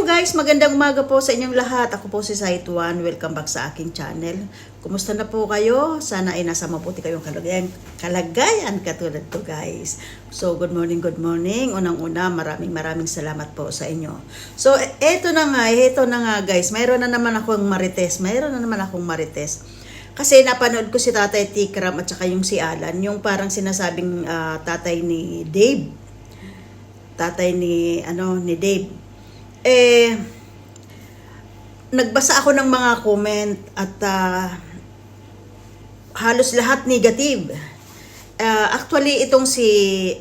guys, magandang umaga po sa inyong lahat. Ako po si Saituan. Welcome back sa aking channel. Kumusta na po kayo? Sana ay nasa mabuti kayong kalagayan katulad to guys. So good morning, good morning. Unang-una, maraming salamat po sa inyo. So eto na nga guys. Mayroon na naman akong marites. Kasi napanood ko si Tatay Tikram at saka yung si Alan, yung parang sinasabing tatay ni Dave. Tatay ni Dave. Nagbasa ako ng mga comment at halos lahat negative. Actually itong si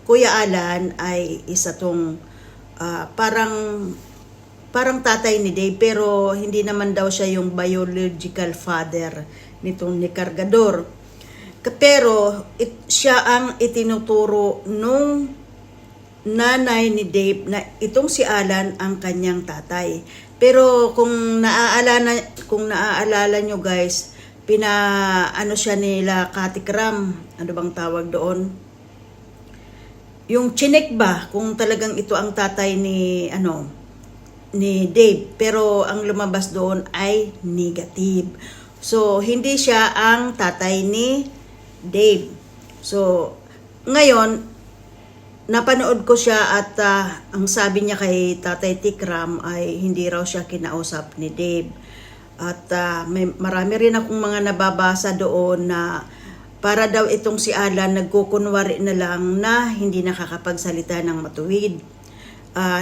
Kuya Alan ay isa tong parang tatay ni Dave, pero hindi naman daw siya yung biological father nitong ni Cargador. Pero siya ang itinuturo nung nanay ni Dave na itong si Alan ang kanyang tatay. Pero kung naaalala nyo guys, siya nila Katikram, ano bang tawag doon? Yung chinek ba kung talagang ito ang tatay ni Dave, pero ang lumabas doon ay negative. So hindi siya ang tatay ni Dave. So ngayon napanood ko siya at ang sabi niya kay Tatay Tikram ay hindi raw siya kinausap ni Dave. At marami rin akong mga nababasa doon na para daw itong si Alan nagkukunwari na lang na hindi nakakapagsalita ng matuwid.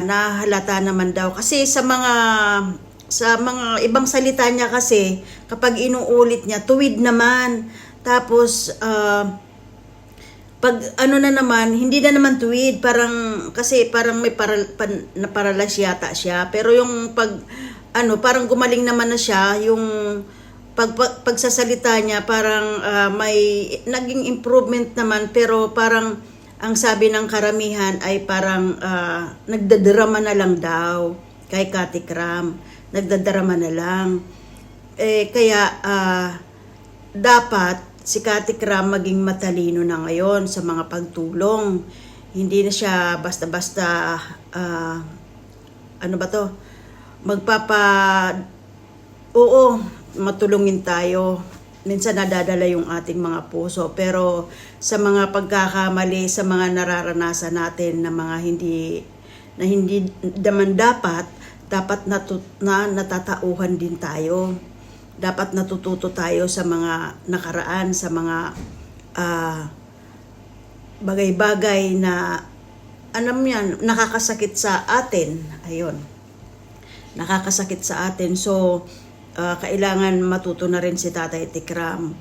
Nahalata naman daw kasi sa mga ibang salita niya kasi kapag inuulit niya tuwid naman, tapos pag naman hindi na naman tuwid, parang may naparalas yata siya, pero yung parang gumaling naman na siya, yung pagsasalita niya parang may naging improvement naman, pero parang ang sabi ng karamihan ay parang nagdadrama na lang daw kay Katikram. Nagdadrama na lang. Kaya dapat si Katikram maging matalino na ngayon sa mga pagtulong. Hindi na siya basta-basta matulungin tayo. Minsan nadadala yung ating mga puso, pero sa mga pagkakamali, sa mga nararanasan natin na mga hindi naman dapat natatauhan din tayo. Dapat natututo tayo sa mga nakaraan, sa mga bagay-bagay na nakakasakit sa atin. Ayun. Nakakasakit sa atin. So kailangan matuto na rin si Tatay Tikram.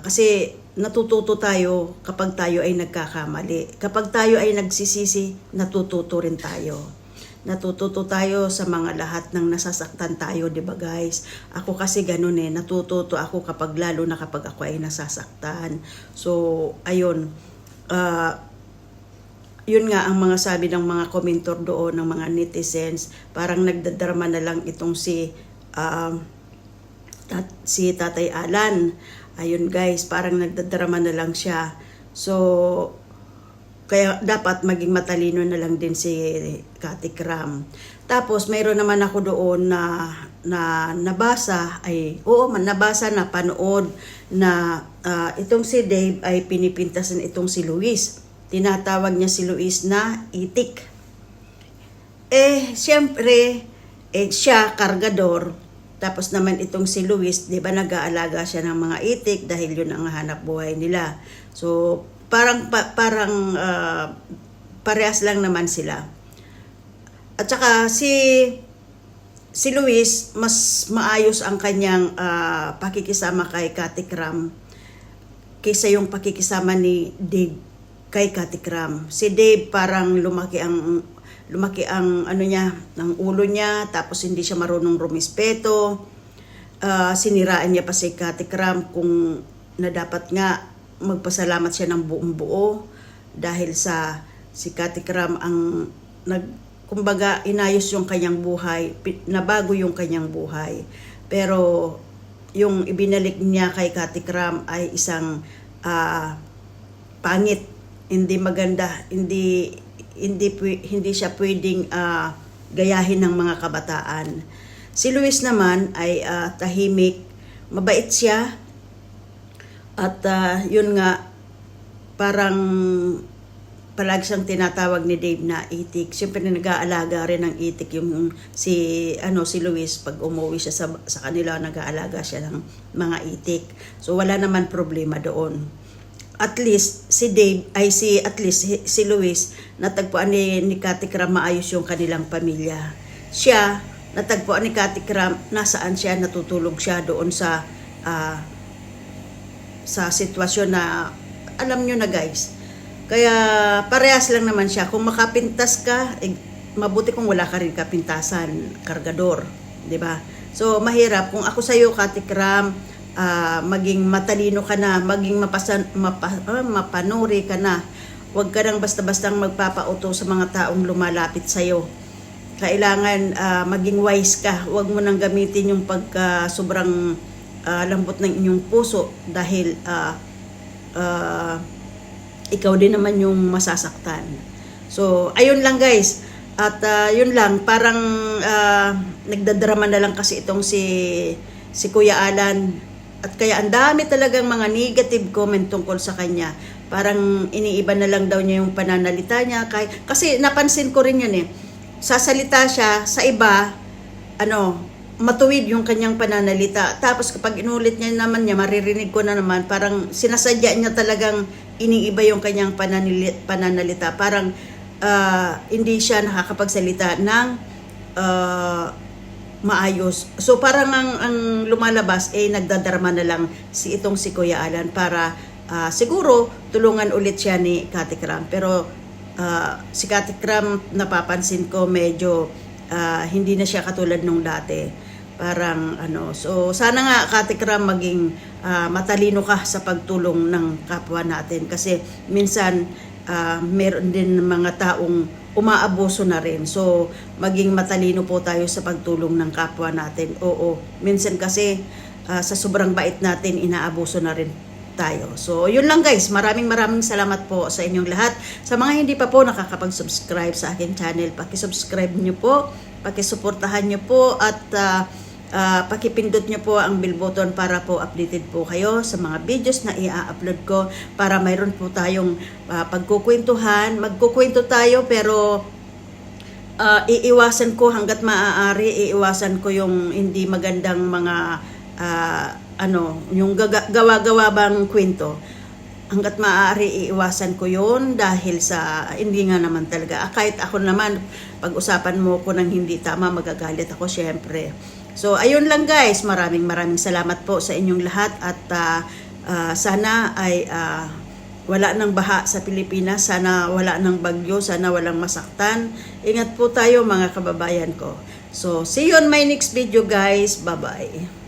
Kasi natututo tayo kapag tayo ay nagkakamali. Kapag tayo ay nagsisisi, natututo rin tayo. Natututo tayo sa mga lahat ng nasasaktan tayo, di ba guys? Ako kasi ganun natututo ako lalo na kapag ako ay nasasaktan. So, ayun. Yun nga ang mga sabi ng mga komentor doon, ng mga netizens, parang nagdadrama na lang itong si Tatay Alan. Ayun guys, parang nagdadrama na lang siya. So kaya dapat maging matalino na lang din si Katikram. Tapos mayroon naman ako doon na napanood na itong si Dave ay pinipintasan itong si Luis. Tinatawag niya si Luis na itik. Siyempre siya Cargador. Tapos naman itong si Luis, 'di ba, nag-aalaga siya ng mga itik dahil 'yun ang hanap buhay nila. So parang parehas lang naman sila. At saka si Luis, mas maayos ang kanyang pakikisama kay Katikram kaysa yung pakikisama ni Dave kay Katikram. Si Dave parang lumaki ang ng ulo niya, tapos hindi siya marunong rumispeto. Siniraan niya pa si Katikram kung na dapat nga magpasalamat siya ng buong buo dahil si Katikram ang kumbaga inayos yung kanyang buhay, nabago yung kanyang buhay. Pero yung ibinalik niya kay Katikram ay isang pangit, hindi maganda, hindi hindi siya pwedeng gayahin ng mga kabataan. Si Luis naman ay tahimik, mabait siya, at yun nga, parang palagi siyang tinatawag ni Dave na itik. Siyempre nag-aalaga rin ng itik yung si Luis. Pag umuwi siya sa kanila, nag-aalaga siya ng mga itik. So wala naman problema doon. At least si Luis, natagpuan ni Kati Kram maayos yung kanilang pamilya. Siya, natagpuan ni Kati Kram nasaan siya, natutulog siya doon sa sitwasyon na alam nyo na guys. Kaya parehas lang naman siya. Kung makapintas ka, mabuti kung wala ka rin kapintasan, kargador, 'di ba? So mahirap kung ako sa iyo, Kati Kram, maging matalino ka na, maging mapanuri ka na. Huwag ka nang basta-bastang magpapauto sa mga taong lumalapit sa iyo. Kailangan maging wise ka. Huwag mo nang gamitin yung sobrang lambot ng inyong puso dahil ikaw din naman yung masasaktan. So, ayun lang guys. At yun lang, parang nagdadrama na lang kasi itong si Kuya Alan. At kaya ang dami talagang mga negative comment tungkol sa kanya. Parang iniiba na lang daw niya yung pananalita niya. Kasi napansin ko rin yun eh. Sasalita siya sa iba, matuwid yung kanyang pananalita. Tapos kapag inulit niya naman niya, maririnig ko na naman, parang sinasadya niya talagang iniiba yung kanyang pananalita. Parang hindi siya nakakapagsalita ng maayos. So parang ang lumalabas nagdadrama na lang si Kuya Alan para siguro tulungan ulit siya ni Kati Kram. Pero si Kati Kram, napapansin ko medyo hindi na siya katulad nung dati. Parang so sana nga Kati Kram maging matalino ka sa pagtulong ng kapwa natin kasi minsan meron din mga taong umaabuso na rin. So maging matalino po tayo sa pagtulong ng kapwa natin. Oo, minsan kasi sa sobrang bait natin inaabuso na rin tayo. So yun lang guys, maraming salamat po sa inyong lahat. Sa mga hindi pa po nakakapag-subscribe sa aking channel, paki-subscribe nyo po, paki-suportahan nyo po, at pakipindot nyo po ang bell button para po updated po kayo sa mga videos na i-upload ko, para mayroon po tayong pagkukwentuhan. Magkukwento tayo pero iiwasan ko hanggat maaari, iiwasan ko yung hindi magandang mga yung gawa-gawa bang kwento. Hanggat maaari iiwasan ko yun dahil sa hindi nga naman talaga. Kahit ako naman, pag-usapan mo ko ng hindi tama, magagalit ako syempre. So ayun lang guys, maraming salamat po sa inyong lahat, at sana ay wala nang baha sa Pilipinas, sana wala nang bagyo, sana walang masaktan. Ingat po tayo mga kababayan ko. So see you on my next video guys, bye bye.